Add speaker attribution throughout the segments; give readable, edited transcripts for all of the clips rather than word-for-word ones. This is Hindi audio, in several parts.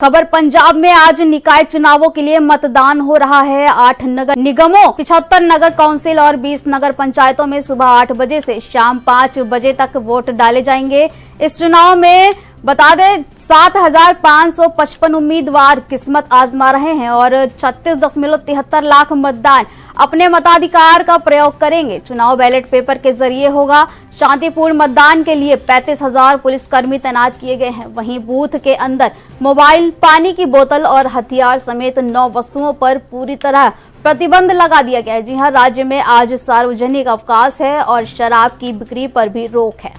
Speaker 1: खबर पंजाब में आज निकाय चुनावों के लिए मतदान हो रहा है। 8 नगर निगमों, 75 नगर काउंसिल और 20 नगर पंचायतों में सुबह 8 बजे से शाम 5 बजे तक वोट डाले जाएंगे। इस चुनाव में बता दें 7,555 उम्मीदवार किस्मत आजमा रहे हैं और 36.73 लाख मतदान अपने मताधिकार का प्रयोग करेंगे। चुनाव बैलेट पेपर के जरिए होगा। शांतिपूर्ण मतदान के लिए 35,000 पुलिसकर्मी तैनात किए गए हैं। वहीं बूथ के अंदर मोबाइल, पानी की बोतल और हथियार समेत 9 वस्तुओं पर पूरी तरह प्रतिबंध लगा दिया गया है। जी हां, राज्य में आज सार्वजनिक अवकाश है और शराब की बिक्री पर भी रोक है।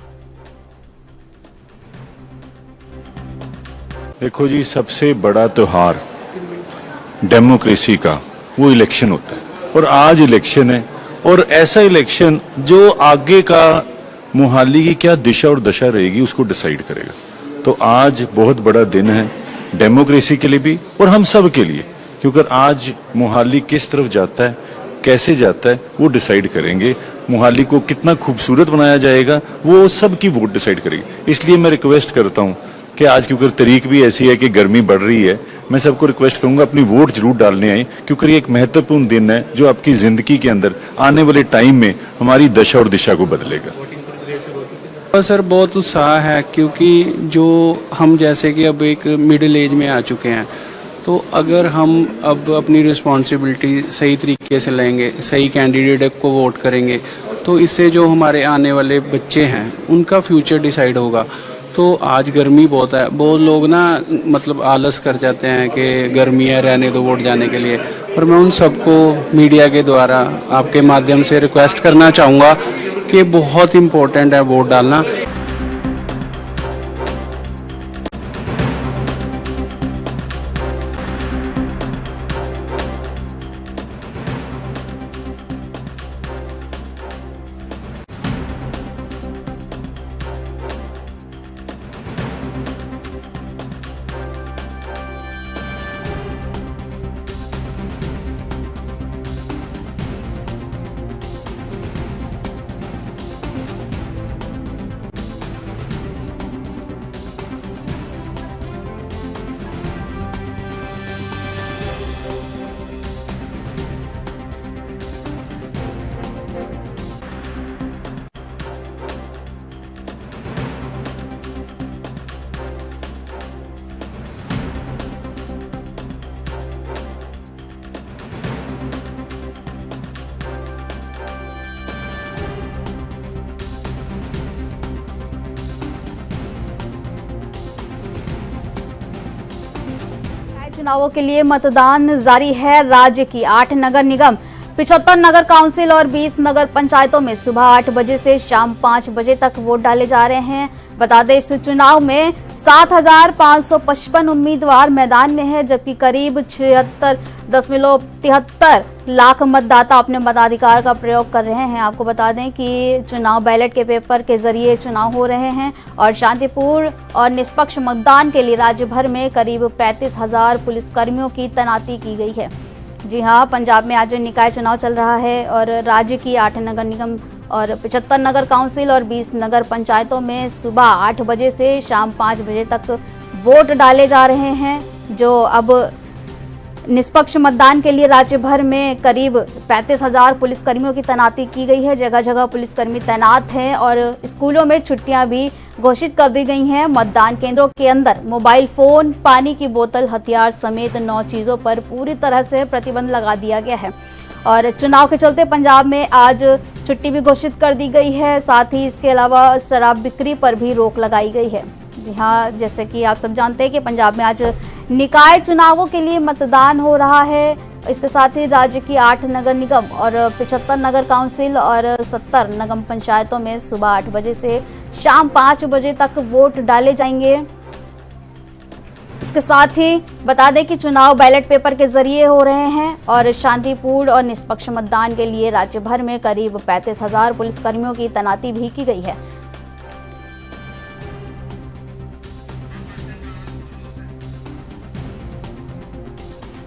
Speaker 2: देखो जी, सबसे बड़ा त्योहार डेमोक्रेसी का वो इलेक्शन होता है और आज इलेक्शन है और ऐसा इलेक्शन जो आगे का मोहाली की क्या दिशा और दशा रहेगी उसको डिसाइड करेगा। तो आज बहुत बड़ा दिन है डेमोक्रेसी के लिए भी और हम सब के लिए, क्योंकि आज मोहाली किस तरफ जाता है, कैसे जाता है, वो डिसाइड करेंगे। मोहाली को कितना खूबसूरत बनाया जाएगा वो सबकी वोट डिसाइड करेगी। इसलिए मैं रिक्वेस्ट करता हूँ कि आज क्योंकि तारीख भी ऐसी है कि गर्मी बढ़ रही है, मैं सबको रिक्वेस्ट करूंगा अपनी वोट जरूर डालने आए, क्योंकि ये एक महत्वपूर्ण दिन है जो आपकी जिंदगी के अंदर आने वाले टाइम में हमारी दशा और दिशा को बदलेगा।
Speaker 3: सर बहुत उत्साह है, क्योंकि जो हम जैसे कि अब एक मिडिल एज में आ चुके हैं, तो अगर हम अब अपनी रिस्पॉन्सिबिलिटी सही तरीके से लेंगे, सही कैंडिडेट को वोट करेंगे, तो इससे जो हमारे आने वाले बच्चे हैं उनका फ्यूचर डिसाइड होगा। तो आज गर्मी बहुत है, बहुत लोग ना मतलब आलस कर जाते हैं कि गर्मी है रहने दो वोट जाने के लिए, पर मैं उन सबको मीडिया के द्वारा आपके माध्यम से रिक्वेस्ट करना चाहूँगा कि बहुत इम्पोर्टेंट है वोट डालना।
Speaker 1: चुनावों के लिए मतदान जारी है। राज्य की 8 नगर निगम, 75 नगर काउंसिल और 20 नगर पंचायतों में सुबह 8 बजे से शाम 5 बजे तक वोट डाले जा रहे हैं। बता दें इस चुनाव में 7,555 उम्मीदवार मैदान में है, जबकि करीब 76.73 लाख मतदाता अपने मताधिकार का प्रयोग कर रहे हैं। आपको बता दें कि चुनाव बैलेट के पेपर के जरिए चुनाव हो रहे हैं और शांतिपूर्ण और निष्पक्ष मतदान के लिए राज्य भर में करीब 35,000 पुलिसकर्मियों की तैनाती की गई है। जी हां, पंजाब में आज निकाय चुनाव चल रहा है और राज्य की 8 नगर निगम और 75 नगर काउंसिल और 20 नगर पंचायतों में सुबह 8 बजे से शाम 5 बजे तक वोट डाले जा रहे हैं। जो अब निष्पक्ष मतदान के लिए राज्य भर में करीब 35,000 पुलिसकर्मियों की तैनाती की गई है। जगह जगह पुलिसकर्मी तैनात हैं और स्कूलों में छुट्टियां भी घोषित कर दी गई हैं। मतदान केंद्रों के अंदर मोबाइल फोन, पानी की बोतल, हथियार समेत 9 चीजों पर पूरी तरह से प्रतिबंध लगा दिया गया है और चुनाव के चलते पंजाब में आज छुट्टी भी घोषित कर दी गई है। साथ ही इसके अलावा शराब बिक्री पर भी रोक लगाई गई है। जी हाँ, जैसे कि आप सब जानते हैं कि पंजाब में आज निकाय चुनावों के लिए मतदान हो रहा है। इसके साथ ही राज्य की 8 नगर निगम और 75 नगर काउंसिल और 70 नगर पंचायतों में सुबह 8 बजे से शाम 5 बजे तक वोट डाले जाएंगे। इसके साथ ही बता दें कि चुनाव बैलेट पेपर के जरिए हो रहे हैं और शांतिपूर्ण और निष्पक्ष मतदान के लिए राज्य भर में करीब 35,000 पुलिसकर्मियों की तैनाती भी की गई है।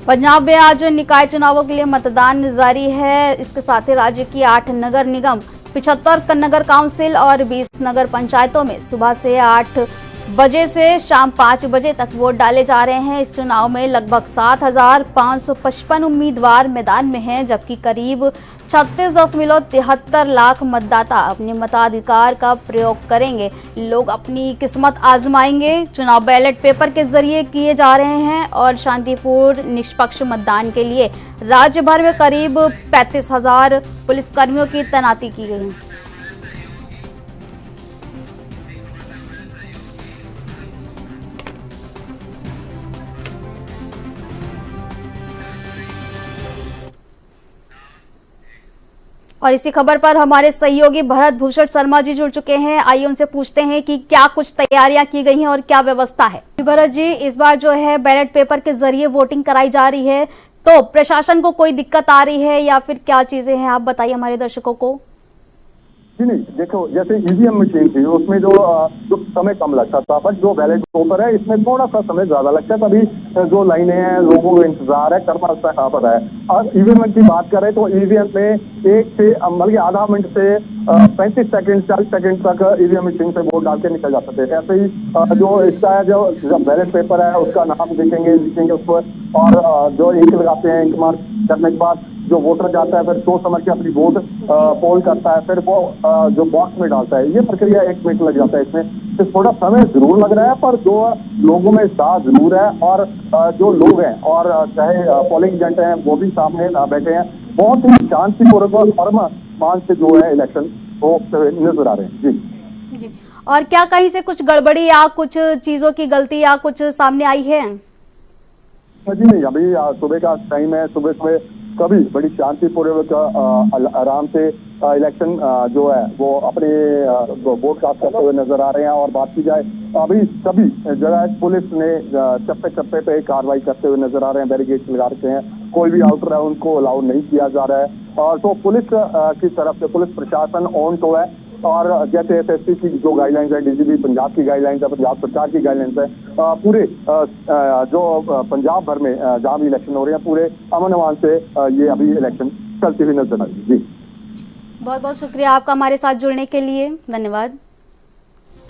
Speaker 1: पंजाब में आज निकाय चुनावों के लिए मतदान जारी है। इसके साथ ही राज्य की 8 नगर निगम, 75 नगर काउंसिल और 20 नगर पंचायतों में सुबह से 8 बजे से शाम 5 बजे तक वोट डाले जा रहे हैं। इस चुनाव में लगभग 7,555 उम्मीदवार मैदान में हैं, जबकि करीब 36.73 लाख मतदाता अपने मताधिकार का प्रयोग करेंगे। लोग अपनी किस्मत आजमाएंगे। चुनाव बैलेट पेपर के जरिए किए जा रहे हैं और शांतिपूर्ण निष्पक्ष मतदान के लिए राज्य भर में करीब 35,000 पुलिसकर्मियों की तैनाती की गई है। और इसी खबर पर हमारे सहयोगी भरत भूषण शर्मा जी जुड़ चुके हैं। आइए उनसे पूछते हैं कि क्या कुछ तैयारियां की गई हैं और क्या व्यवस्था है। भरत जी, इस बार जो है बैलेट पेपर के जरिए वोटिंग कराई जा रही है, तो प्रशासन को कोई दिक्कत आ रही है या फिर क्या चीजें हैं, आप बताइए हमारे दर्शकों को।
Speaker 4: नहीं, देखो जैसे ईवीएम मशीन थी उसमें जो समय कम लगता था, बट जो बैलेट पेपर है इसमें थोड़ा सा समय ज्यादा लगता है। तभी जो लाइनें हैं, लोगों को इंतजार है, करना पड़ रहा है। और ईवीएम की बात करें तो ईवीएम में 1 से बल्कि आधा मिनट से 35 सेकंड 40 सेकंड तक ईवीएम मशीन से वोट डाल के निकल जा सकते थे। ऐसे ही जो इसका है, जो बैलेट पेपर है उसका नाम लिखेंगे उस पर, और जो इंक लगाते हैं, इंक मार्क करने के बाद जो वोटर जाता है फिर सोच समझ के अपनी वोट पोल करता है, फिर वो जो बॉक्स में डालता है। ये प्रक्रिया 1 मिनट लग जाता है। इसमें तो थोड़ा समय जरूर लग रहा है, पर जो लोगों में उत्साह जरूर है। और जो लोग हैं और चाहे पोलिंग एजेंट हैं वो भी सामने बैठे हैं, बहुत ही शांतिपूर्वक और फर्म मान से जो है इलेक्शन वो नजर आ रहे हैं। जी।
Speaker 1: और क्या कहीं से कुछ गड़बड़ी या कुछ चीजों की गलती या कुछ सामने आई है?
Speaker 4: जी नहीं, अभी सुबह का टाइम है। सुबह कभी बड़ी शांतिपूर्वक आराम से इलेक्शन जो है वो अपने वोट कास्ट करते हुए नजर आ रहे हैं। और बात की जाए अभी सभी जगह पुलिस ने चप्पे चप्पे पे कार्रवाई करते हुए नजर आ रहे हैं, बैरिकेड लगा रखे हैं। कोई भी आउटर है उनको अलाउ नहीं किया जा रहा है। और तो पुलिस की तरफ से पुलिस प्रशासन ऑन तो है। और जैसे एसएसपी की जो गाइडलाइंस है, डीजीपी पंजाब की गाइडलाइंस है, पंजाब सरकार की गाइडलाइंस है, पूरे जो पंजाब भर में जहाँ भी इलेक्शन हो रहे हैं पूरे अमन अमान से ये अभी इलेक्शन चलती हुई नजर आ रही है। जी,
Speaker 1: बहुत बहुत शुक्रिया आपका हमारे साथ जुड़ने के लिए, धन्यवाद।